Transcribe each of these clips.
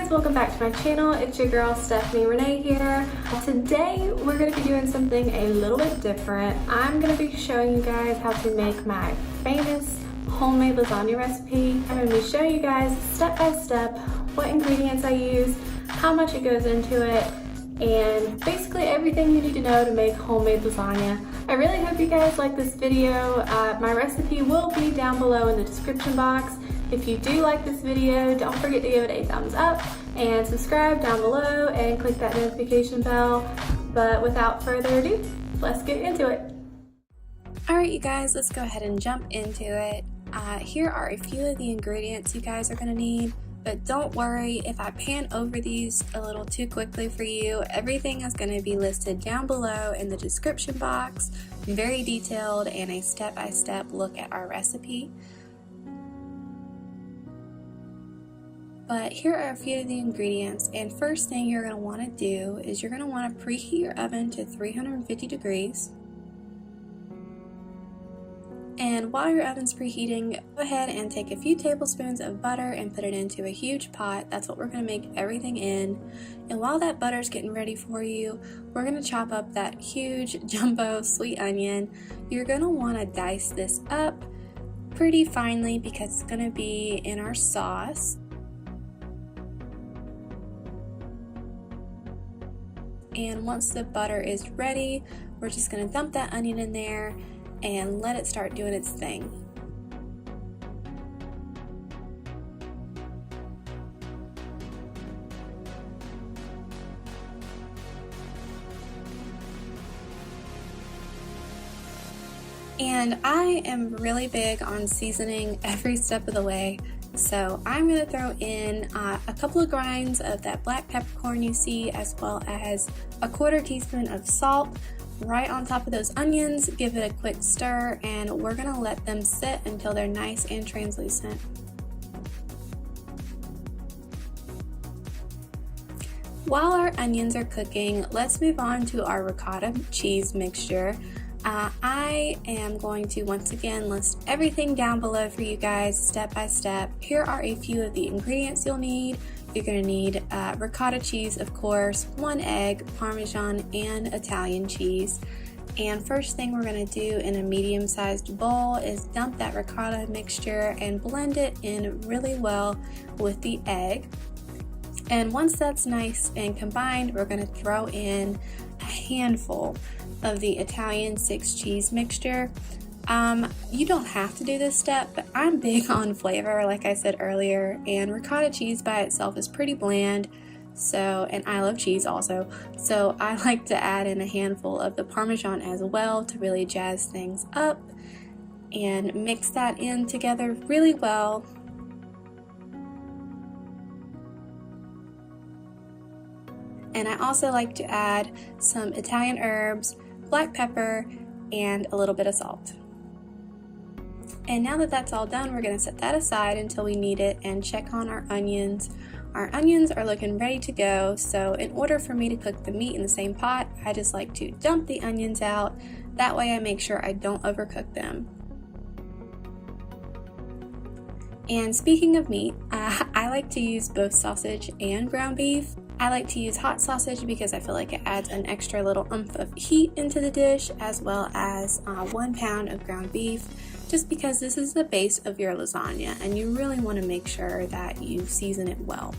guys, welcome back to my channel. It's your girl Stephany, Rene here. Today we're going to be doing something a little bit different. I'm going to be showing you guys how to make my famous homemade lasagna recipe. I'm going to be showing you guys step by step what ingredients I use, how much it goes into it, and basically everything you need to know to make homemade lasagna. I really hope you guys like this video. My recipe will be down below in the description box. If you do like this video, don't forget to give it a thumbs up and subscribe down below and click that notification bell. But without further ado, let's get into it. Alright you guys, let's go ahead and jump into it. Here are a few of the ingredients you guys are going to need. But don't worry if I pan over these a little too quickly for you. Everything is going to be listed down below in the description box, very detailed and a step-by-step look at our recipe. But here are a few of the ingredients, and first thing you're going to want to do is you're going to want to preheat your oven to 350 degrees. And while your oven's preheating, go ahead and take a few tablespoons of butter and put it into a huge pot. That's what we're going to make everything in. And while that butter's getting ready for you, we're going to chop up that huge jumbo sweet onion. You're going to want to dice this up pretty finely because it's going to be in our sauce. And once the butter is ready, we're just going to dump that onion in there and let it start doing its thing. And I am really big on seasoning every step of the way. So I'm going to throw in a couple of grinds of that black peppercorn you see, as well as a 1/4 teaspoon of salt right on top of those onions. Give it a quick stir, and we're going to let them sit until they're nice and translucent. While our onions are cooking, let's move on to our ricotta cheese mixture. I am going to once again list everything down below for you guys step by step. Here are a few of the ingredients you'll need. You're going to need ricotta cheese, of course, 1 egg, Parmesan, and Italian cheese. And first thing we're going to do in a medium-sized bowl is dump that ricotta mixture and blend it in really well with the egg. And once that's nice and combined, we're going to throw in a handful of the Italian 6 cheese mixture. You don't have to do this step, but I'm big on flavor, like I said earlier, and ricotta cheese by itself is pretty bland, and I love cheese also, so I like to add in a handful of the Parmesan as well to really jazz things up and mix that in together really well. And I also like to add some Italian herbs, black pepper, and a little bit of salt. And now that that's all done, we're going to set that aside until we need it and check on our onions. Our onions are looking ready to go, so in order for me to cook the meat in the same pot, I just like to dump the onions out. That way I make sure I don't overcook them. And speaking of meat, I like to use both sausage and ground beef. I like to use hot sausage because I feel like it adds an extra little oomph of heat into the dish, as well as 1 pound of ground beef, just because this is the base of your lasagna and you really want to make sure that you season it well.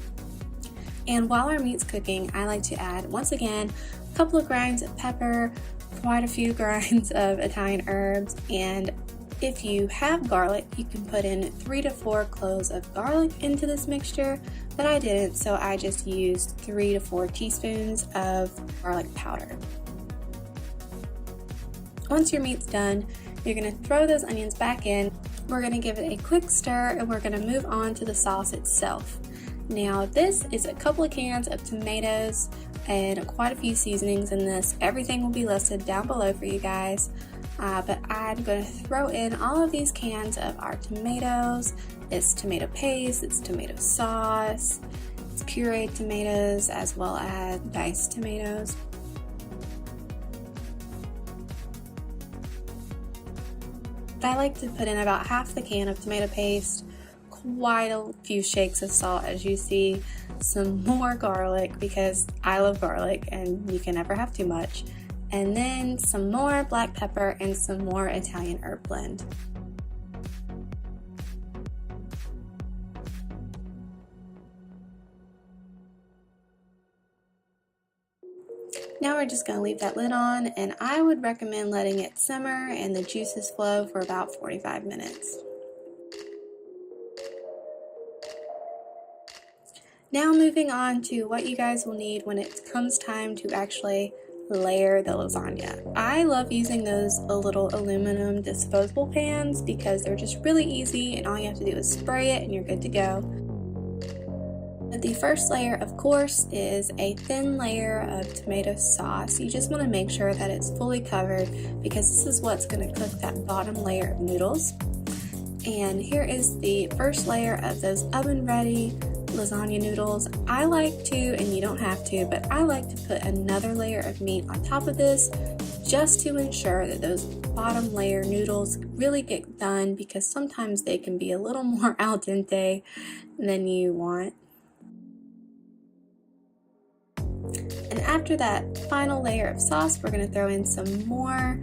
And while our meat's cooking, I like to add, once again, a couple of grinds of pepper, quite a few grinds of Italian herbs, and if you have garlic, you can put in 3 to 4 cloves of garlic into this mixture, but I didn't, so I just used 3 to 4 teaspoons of garlic powder. Once your meat's done, you're going to throw those onions back in. We're going to give it a quick stir, and we're going to move on to the sauce itself. Now, this is a couple of cans of tomatoes and quite a few seasonings in this. Everything will be listed down below for you guys. But I'm going to throw in all of these cans of our tomatoes. It's tomato paste, it's tomato sauce, it's pureed tomatoes, as well as diced tomatoes. I like to put in about half the can of tomato paste, quite a few shakes of salt, as you see, some more garlic because I love garlic and you can never have too much, and then some more black pepper and some more Italian herb blend. Now we're just going to leave that lid on, and I would recommend letting it simmer and the juices flow for about 45 minutes. Now moving on to what you guys will need when it comes time to actually layer the lasagna. I love using those little aluminum disposable pans because they're just really easy and all you have to do is spray it and you're good to go. The first layer, of course, is a thin layer of tomato sauce. You just want to make sure that it's fully covered because this is what's going to cook that bottom layer of noodles. And here is the first layer of those oven-ready lasagna noodles. I like to, and you don't have to, but I like to put another layer of meat on top of this just to ensure that those bottom layer noodles really get done, because sometimes they can be a little more al dente than you want. And after that final layer of sauce, we're going to throw in some more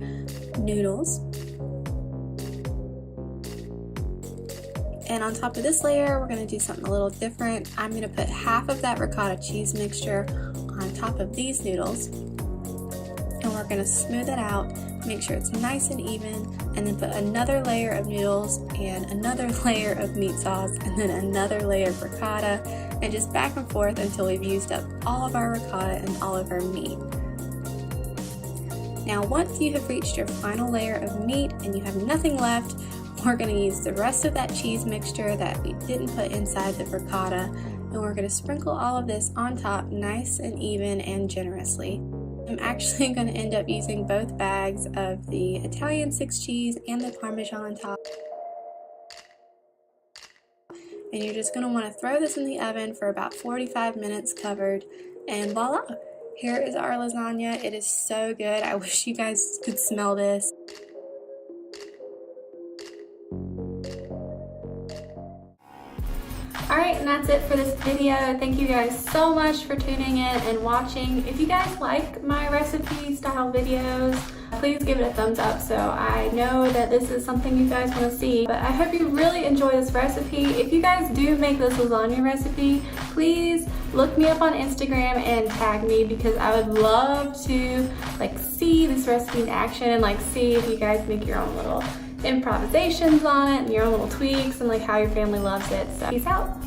noodles. And on top of this layer, we're going to do something a little different. I'm going to put half of that ricotta cheese mixture on top of these noodles. And we're going to smooth it out, make sure it's nice and even, and then put another layer of noodles and another layer of meat sauce and then another layer of ricotta, and just back and forth until we've used up all of our ricotta and all of our meat. Now once you have reached your final layer of meat and you have nothing left, we're going to use the rest of that cheese mixture that we didn't put inside the ricotta, and we're going to sprinkle all of this on top nice and even and generously. I'm actually going to end up using both bags of the Italian 6 cheese and the Parmesan on top. And you're just going to want to throw this in the oven for about 45 minutes covered, and voila! Here is our lasagna. It is so good. I wish you guys could smell this. Alright, and that's it for this video. Thank you guys so much for tuning in and watching. If you guys like my recipe style videos, please give it a thumbs up so I know that this is something you guys want to see. But I hope you really enjoy this recipe. If you guys do make this lasagna recipe, please look me up on Instagram and tag me, because I would love to see this recipe in action and see if you guys make your own little improvisations on it and your own little tweaks and how your family loves it. So peace out.